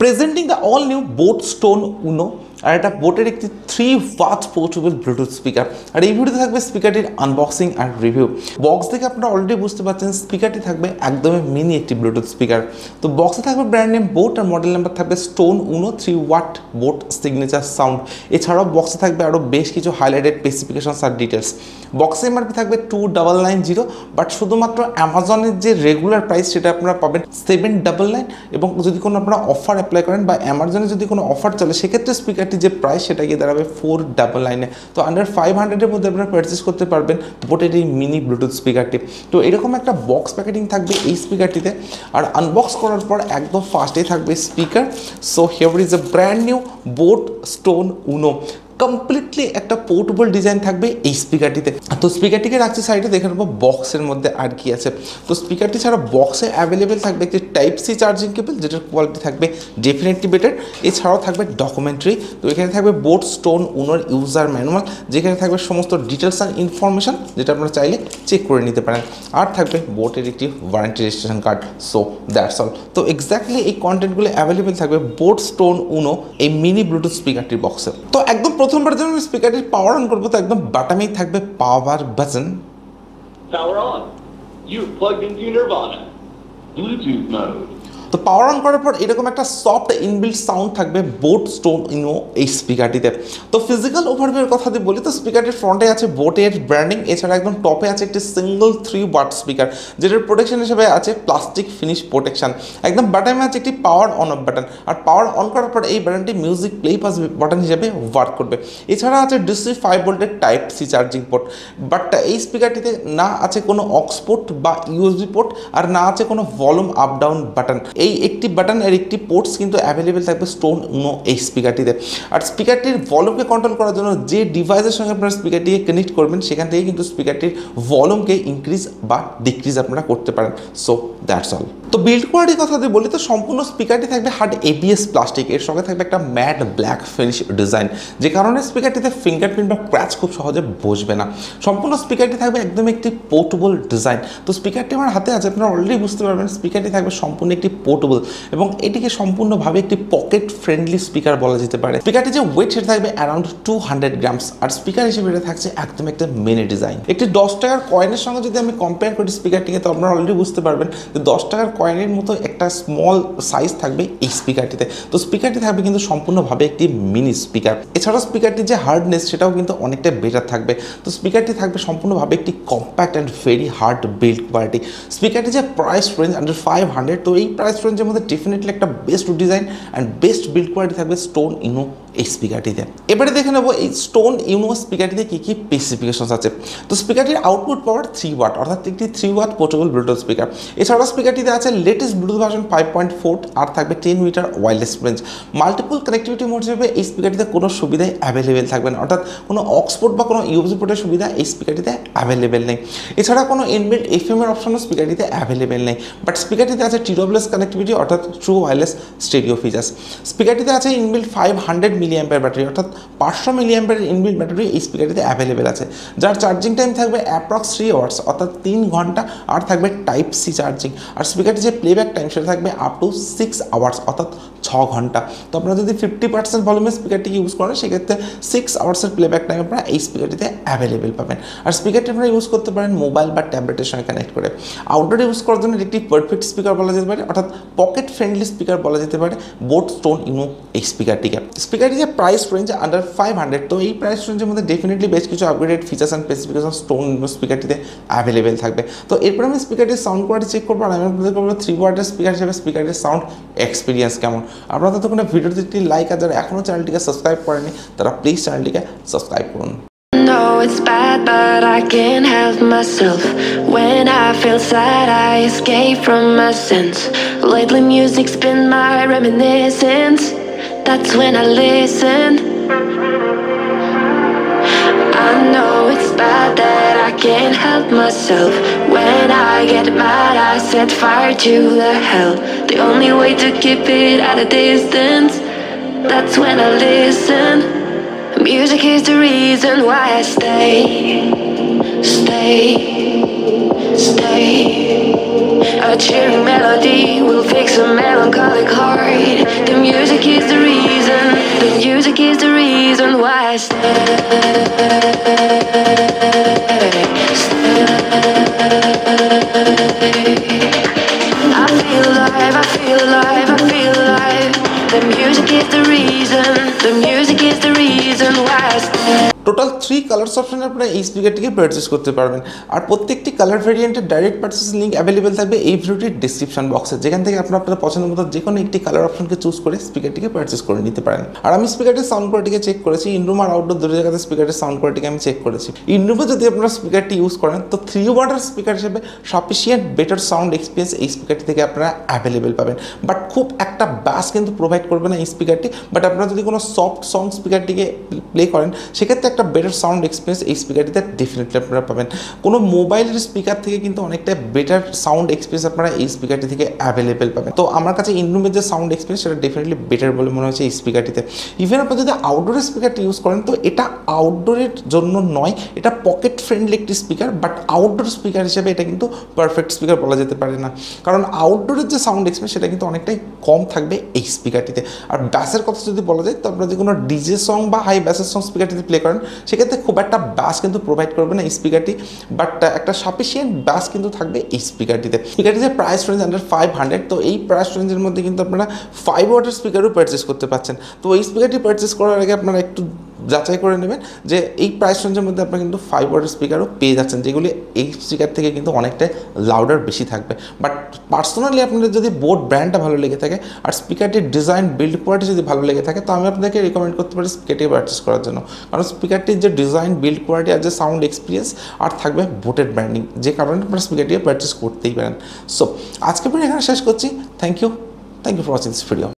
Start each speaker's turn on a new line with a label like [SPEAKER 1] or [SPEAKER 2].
[SPEAKER 1] Presenting the all new boAt Stone Uno, আর এটা বোটের একটি 3 ওয়াট পোর্টেবল ব্লুটুথ স্পিকার। আর এই ভিডিওতে থাকবে স্পিকারটির আনবক্সিং আর রিভিউ। বক্স দেখে আপনারা অলরেডি বুঝতে পারছেন স্পিকারটি থাকবে একদমই মিনি একটি ব্লুটুথ স্পিকার। তো বক্সে থাকবে ব্র্যান্ড নেম বোট আর মডেল নাম্বার থাকবে স্টোন উনো 3 ওয়াট বোট সিগনেচার সাউন্ড। এছাড়াও বক্সে থাকবে আরও বেশ কিছু হাইলাইটেড স্পেসিফিকেশনস আর ডিটেলস। বক্সে এমআরপি থাকবে 2990, বাট শুধুমাত্র অ্যামাজনের যে রেগুলার প্রাইস সেটা আপনারা পাবেন 799, এবং যদি কোনো আপনারা অফার অ্যাপ্লাই করেন বা অ্যামাজনে যদি কোনো অফার চলে সেক্ষেত্রে স্পিকারটি যে প্রাইস সেটা গিয়ে দাঁড়াবে 499। তো আন্ডার 500-এর মধ্যে আপনারা পারচেস করতে পারবেন বোটের এই মিনি ব্লুটুথ স্পিকারটি। তো এরকম একটা বক্স প্যাকেটিং থাকবে এই স্পিকারটিতে। আর আনবক্স করার পর একদম ফার্স্টেই থাকবে speaker. So here is a brand new boAt Stone Uno. Completely একটা পোর্টেবল ডিজাইন থাকবে এই স্পিকারটিতে। তো স্পিকারটিকে রাখছি সাইডে, দেখে নেবো বক্সের মধ্যে আর কি আছে। তো স্পিকারটি ছাড়া বক্সে অ্যাভেলেবেল থাকবে একটি টাইপ সি চার্জিং কেবল, যেটার কোয়ালিটি থাকবে ডেফিনেটলি বেটার। এছাড়াও থাকবে ডকুমেন্টারি। তো এখানে থাকবে বোট স্টোন উনোর ইউজার ম্যানুয়াল, যেখানে থাকবে সমস্ত ডিটেলস অ্যান্ড ইনফরমেশন, যেটা আপনারা চাইলে চেক করে নিতে পারেন। আর থাকবে বোটের একটি warranty registration card. So that's all. তো এক্স্যাক্টলি এই কন্টেন্টগুলো অ্যাভেলেবেল থাকবে বোট স্টোন উনো এই মিনি ব্লুটুথ স্পিকারটির বক্সে। তো একদম প্রথমবার যখন আমি স্পিকারটির পাওয়ার অন করবো, তো একদম বাটামেই থাকবে power button.
[SPEAKER 2] Power on. You've plugged into Nirvana. Bluetooth mode.
[SPEAKER 1] তো পাওয়ার অন করার পর এরকম একটা সফট ইনবিল্ট সাউন্ড থাকবে বোট স্টোন উনো এই স্পিকারটিতে। তো ফিজিক্যাল ওভারভিউর কথা যদি বলি, তো স্পিকারটির ফ্রন্টে আছে বোটের ব্র্যান্ডিং। এছাড়া একদম টপে আছে একটি সিঙ্গল 3 ওয়াট স্পিকার, যেটার প্রোটেকশন হিসেবে আছে প্লাস্টিক ফিনিশ প্রোটেকশন। একদম বাটনে আছে একটি পাওয়ার অন অফ বাটন। আর পাওয়ার অন করার পর এই বাটনটি মিউজিক প্লে পাস বাটন হিসেবে ওয়ার্ক করবে। এছাড়া আছে ডিসি 5 ভোল্টের type C charging port. But এই স্পিকারটিতে না আছে কোনো অক্স পোর্ট বা ইউএসবি পোর্ট, আর না আছে কোনো ভলিউম আপ ডাউন বাটন। এই একটি বাটন আর একটি পোর্টস কিন্তু অ্যাভেলেবেল থাকবে স্টোন উনো এই স্পিকারটিতে। আর স্পিকারটির ভলিউমকে কন্ট্রোল করার জন্য যে ডিভাইসের সঙ্গে আপনারা স্পিকারটিকে কানেক্ট করবেন, সেখান থেকে কিন্তু স্পিকারটির ভলিউমকে ইনক্রিজ বা ডিক্রিজ আপনারা করতে পারেন। So that's all. তো বিল্ড কোয়ালিটির কথা যদি বলি, তো সম্পূর্ণ স্পিকারটি থাকবে হার্ড এবিএস প্লাস্টিক। এর সঙ্গে থাকবে একটা ম্যাট ব্ল্যাক ফিনিশ ডিজাইন, যে কারণে স্পিকারটিতে ফিঙ্গারপ্রিন্ট বা ক্র্যাচ খুব সহজে বসবে না। সম্পূর্ণ স্পিকারটি থাকবে একদম একটি পোর্টেবল ডিজাইন। তো স্পিকারটি আমার হাতে আছে, আপনারা অলরেডি বুঝতে পারবেন স্পিকারটি থাকবে সম্পূর্ণ একটি পোর্টেবল, এবং এটিকে সম্পূর্ণভাবে একটি পকেট ফ্রেন্ডলি স্পিকার বলা যেতে পারে। স্পিকারটি যে ওয়েট সেটা থাকবে অ্যারাউন্ড 200 গ্রামস। আর স্পিকার হিসেবে এটা থাকছে একদম একটা মিনি ডিজাইন। একটি 10 টাকার কয়েনের সঙ্গে যদি আমি কম্পেয়ার করি স্পিকারটিকে, তো আপনারা অলরেডি বুঝতে পারবেন যে 10 টাকার কয়েনের মতো একটা স্মল সাইজ থাকবে এই স্পিকারটিতে। তো স্পিকারটি থাকবে কিন্তু সম্পূর্ণভাবে একটি মিনি স্পিকার। এছাড়াও স্পিকারটির যে হার্ডনেস সেটাও কিন্তু অনেকটা বেটার থাকবে। তো স্পিকারটি থাকবে সম্পূর্ণভাবে একটি compact and very hard build quality. স্পিকারটি যে প্রাইস রেঞ্জ আন্ডার 500, তো এই প্রাইস রেঞ্জের মধ্যে ডেফিনেটলি একটা best design and best build quality থাকবে স্টোন ইউনো এই স্পিকারটিতে। এবারে দেখে নেবো এই স্টোন ইউনো স্পিকারটিতে কী কী স্পেসিফিকেশনস আছে। তো স্পিকারটির আউটপুট পাওয়ার 3 ওয়াট, অর্থাৎ একটি 3 ওয়াট পোর্টেবল ব্লুটুথ স্পিকার। এছাড়াও স্পিকারটিতে আছে লেটেস্ট ব্লুটুথ ভার্সন 5.4, আর থাকবে 10 metre wireless range. Multiple connectivity mode হিসেবে এই স্পিকারটিতে কোনো সুবিধাই অ্যাভেলেবেল থাকবে না, অর্থাৎ কোনো অক্সপোর্ট বা কোনো ইউএসবি পোর্টের সুবিধা এই স্পিকারটিতে অ্যাভেলেবেল নেই। এছাড়া কোনো ইনবিল্ট এফএম এর অপশনও স্পিকারটিতে অ্যাভেলেবেল নেই। বাট স্পিকারটিতে আছে টিডব্লিউএস কানেক্টিভিটি, অর্থাৎ ট্রু ওয়্যারলেস স্টেরিও ফিচার্স। স্পিকারটিতে আছে ইনবিল্ট 500 মিলিঅ্যাম্পিয়ার ব্যাটারি, অর্থাৎ 500 মিলিঅ্যাম্পিয়ার ইনবিল্ট ব্যাটারি এই স্পিকারটিতে অ্যাভেলেবেল আছে, যার চার্জিং টাইম থাকবে অ্যাপ্রক্স 3 আওয়ার্স, অর্থাৎ 3 ঘন্টা। আর থাকবে টাইপ সি চার্জিং। আর স্পিকারটি যে প্লেব্যাক টাইম সেটা থাকবে আপ টু 6 আওয়ার্স, অর্থাৎ 6 ঘন্টা। তো আপনারা যদি 50% ভলিউমের স্পিকারটি ইউজ করেন, সেক্ষেত্রে 6 আওয়ার্সের প্লেব্যাক টাইম আপনারা এই স্পিকারটিতে অ্যাভেলেবেল পাবেন। আর স্পিকারটি আপনারা ইউজ করতে পারেন মোবাইল বা ট্যাবলেটের সঙ্গে কানেক্ট করে। আউটডোর ইউজ করার জন্য একটি পারফেক্ট স্পিকার বলা যেতে পারে, অর্থাৎ পকেট ফ্রেন্ডলি স্পিকার বলা যেতে পারে বোট স্টোন ইউনো এই স্পিকারটিকে। স্পিকারটি যে প্রাইস রেঞ্জ আন্ডার 500, তো এই প্রাইস রেঞ্জের মধ্যে ডেফিনেটলি বেশ কিছু upgraded features and specification Stone Uno স্পিকারটিতে অ্যাভেলেবেল থাকবে। তো এরপর আমি স্পিকারটির সাউন্ড কোয়ালিটি চেক করবো, আর আমি আপনাদের করবো 3 ওয়াটের স্পিকার হিসেবে স্পিকারটির সাউন্ড এক্সপিরিয়েন্স কেমন। আপনারা ততক্ষণে ভিডিওতে একটি লাইক, আর যারা এখনও চ্যানেলটিকে সাবস্ক্রাইব করেনি তারা প্লিজ চ্যানেলটিকে সাবস্ক্রাইব করুন।
[SPEAKER 3] No, it's bad, but I can't help myself. When I feel sad, I escape from my sense. Lately music's been my reminiscence. That's when I listen. I know it's bad that I can't help myself. When I get mad, I set fire to the hell. The only way to keep it at a distance, that's when I listen. Music is the reason why I stay. A cheering melody will fix a melancholic heart. The music I stay. I feel alive, I feel alive, I feel alive. The music is the reason, the music is the reason why I stay.
[SPEAKER 1] Total 3 colours অপশনে আপনারা এই স্পিকারটিকে purchase করতে পারবেন, আর প্রত্যেকটি colour ভেরিয়েন্টের direct purchase link available থাকবে এই ভিডিওটির ডিসক্রিপশন বক্সে, যেখান থেকে আপনারা আপনাদের পছন্দ মতো যে কোনো একটি কালার অপশনকে চুজ করে স্পিকারটিকে পারচেস করে নিতে পারেন। আর আমি স্পিকারটির সাউন্ড কোয়ালিটিকে চেক করেছি, ইনরুম আর আউটডোর দুটো জায়গাতে স্পিকারের সাউন্ড কোয়ালিটিকে আমি চেক করেছি। ইনরুমে যদি আপনারা স্পিকারটি ইউজ করেন তো 3 ওয়াটার স্পিকার হিসেবে সাফিসিয়েন্ট বেটার সাউন্ড এক্সপিরিয়েন্স এই স্পিকারটি থেকে আপনারা অ্যাভেলেবেল পাবেন। বাট খুব একটা বাস কিন্তু প্রোভাইড করবে না এই স্পিকারটি, বাট আপনারা যদি কোনো সফট সং স্পিকারটিকে প্লে করেন সেক্ষেত্রে একটা বেটার সাউন্ড এক্সপিরিয়েন্স এই স্পিকারটিতে ডেফিনেটলি আপনারা পাবেন। কোনো মোবাইলের স্পিকার থেকে কিন্তু অনেকটা বেটার সাউন্ড এক্সপিরিয়েন্স আপনারা এই স্পিকারটি থেকে অ্যাভেলেবেল পাবেন। তো আমার কাছে ইনরুমের যে সাউন্ড এক্সপিরিয়েন্স সেটা ডেফিনেটলি বেটার বলে মনে হচ্ছে এই স্পিকারটিতে। ইভেন আপনারা যদি আউটডোরের স্পিকারটি ইউজ করেন তো এটা আউটডোরের জন্য নয়, এটা পকেট ফ্রেন্ডলি একটি স্পিকার, বাট আউটডোর স্পিকার হিসেবে এটা কিন্তু পারফেক্ট স্পিকার বলা যেতে পারে না, কারণ আউটডোরের যে সাউন্ড এক্সপিরিয়েন্স সেটা কিন্তু অনেকটাই কম থাকবে এই স্পিকারটিতে। আর ব্যাসের কথা যদি বলা যায় তো আপনারা যে কোনো ডিজে সং বা হাই ব্যাসের সং স্পিকারটিতে প্লে করেন সেক্ষেত্রে খুব একটা ব্যাস কিন্তু প্রোভাইড করবে না এই স্পিকারটি, বাট একটা সাফিসিয়েন্ট ব্যাস কিন্তু থাকবে এই স্পিকারটিতে। স্পিকারটিতে প্রাইস রেঞ্জ আন্ডার 500, তো এই প্রাইস রেঞ্জের মধ্যে কিন্তু আপনারা 5 ওয়াটের স্পিকারও পারচেস করতে পারছেন। তো এই স্পিকারটি পারচেস করার আগে আপনারা একটু যাচাই করে নেবেন যে এই প্রাইস রেঞ্জের মধ্যে আপনারা কিন্তু 5 ওয়াটের স্পিকারও পেয়ে যাচ্ছেন, যেগুলি এই স্পিকার থেকে কিন্তু অনেকটাই লাউডার বেশি থাকবে। বাট পার্সোনালি আপনাদের যদি বোট ব্র্যান্ডটা ভালো লেগে থাকে আর স্পিকারটির ডিজাইন বিল্ড কোয়ালিটি যদি ভালো লেগে থাকে তো আমি আপনাদেরকে রিকমেন্ড করতে পারি স্পিকারটি পারচেস করার জন্য, কারণ স্পিকারটির যে ডিজাইন বিল্ড কোয়ালিটি আর যে সাউন্ড এক্সপিরিয়েন্স আর থাকবে বোটের ব্র্যান্ডিং, যে কারণে আপনারা স্পিকারটি পারচেস করতেই পারেন। সো আজকে ভিডিও এখানে শেষ করছি। Thank you for watching this video.